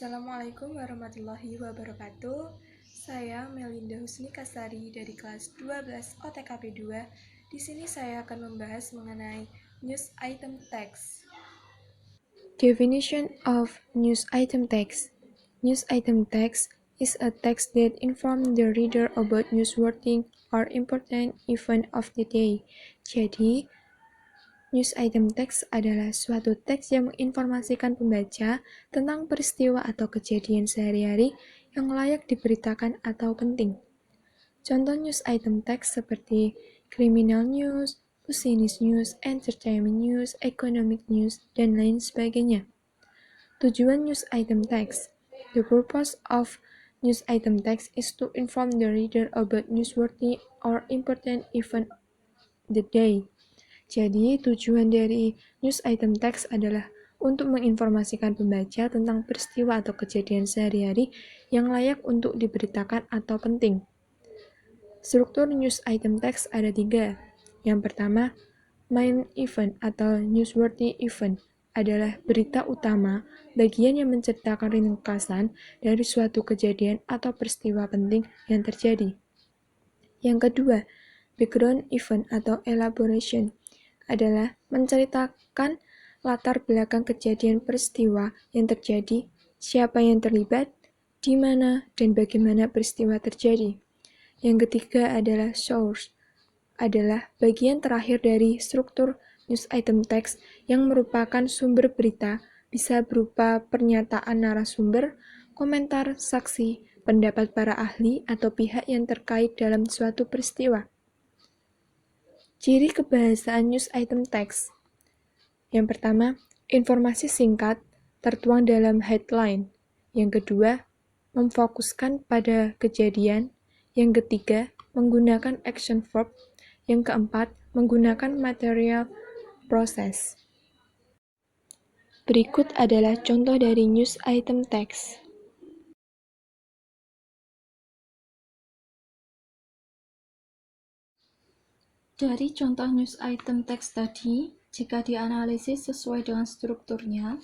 Assalamualaikum warahmatullahi wabarakatuh. Saya Melinda Husni Kasari dari kelas 12 OTKP 2. Di sini saya akan membahas mengenai news item text. Definition of news item text. News item text is a text that informs the reader about newsworthy or important event of the day. Jadi, news item text adalah suatu teks yang menginformasikan pembaca tentang peristiwa atau kejadian sehari-hari yang layak diberitakan atau penting. Contoh news item text seperti criminal news, business news, entertainment news, economic news, dan lain sebagainya. Tujuan news item text. The purpose of news item text is to inform the reader about newsworthy or important event the day. Jadi, tujuan dari news item text adalah untuk menginformasikan pembaca tentang peristiwa atau kejadian sehari-hari yang layak untuk diberitakan atau penting. Struktur news item text ada 3. Yang pertama, main event atau newsworthy event adalah berita utama, bagian yang menceritakan ringkasan dari suatu kejadian atau peristiwa penting yang terjadi. Yang kedua, background event atau elaboration adalah menceritakan latar belakang kejadian peristiwa yang terjadi, siapa yang terlibat, di mana, dan bagaimana peristiwa terjadi. Yang ketiga adalah source, adalah bagian terakhir dari struktur news item text yang merupakan sumber berita, bisa berupa pernyataan narasumber, komentar saksi, pendapat para ahli atau pihak yang terkait dalam suatu peristiwa. Ciri kebahasaan news item text. Yang pertama, informasi singkat tertuang dalam headline. Yang kedua, memfokuskan pada kejadian. Yang ketiga, menggunakan action verb. Yang keempat, menggunakan material proses. Berikut adalah contoh dari news item text. Dari contoh news item text tadi, jika dianalisis sesuai dengan strukturnya,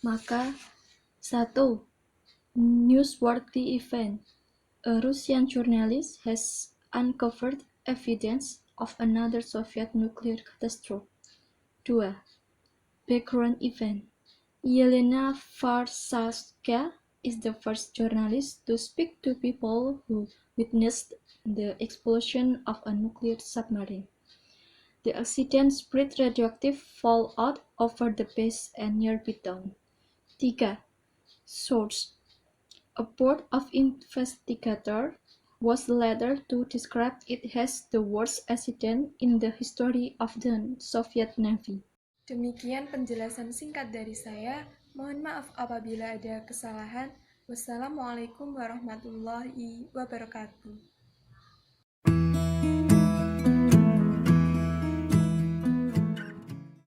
maka 1. Newsworthy event. A Russian journalist has uncovered evidence of another Soviet nuclear catastrophe. 2. Background event. Yelena Varsavska is the first journalist to speak to people who witnessed the explosion of a nuclear submarine. The accident spread radioactive fallout over the base and nearby town. 3. Source. A board of investigators was later to describe it as the worst accident in the history of the Soviet Navy. Demikian penjelasan singkat dari saya. Mohon maaf apabila ada kesalahan. Wassalamualaikum warahmatullahi wabarakatuh.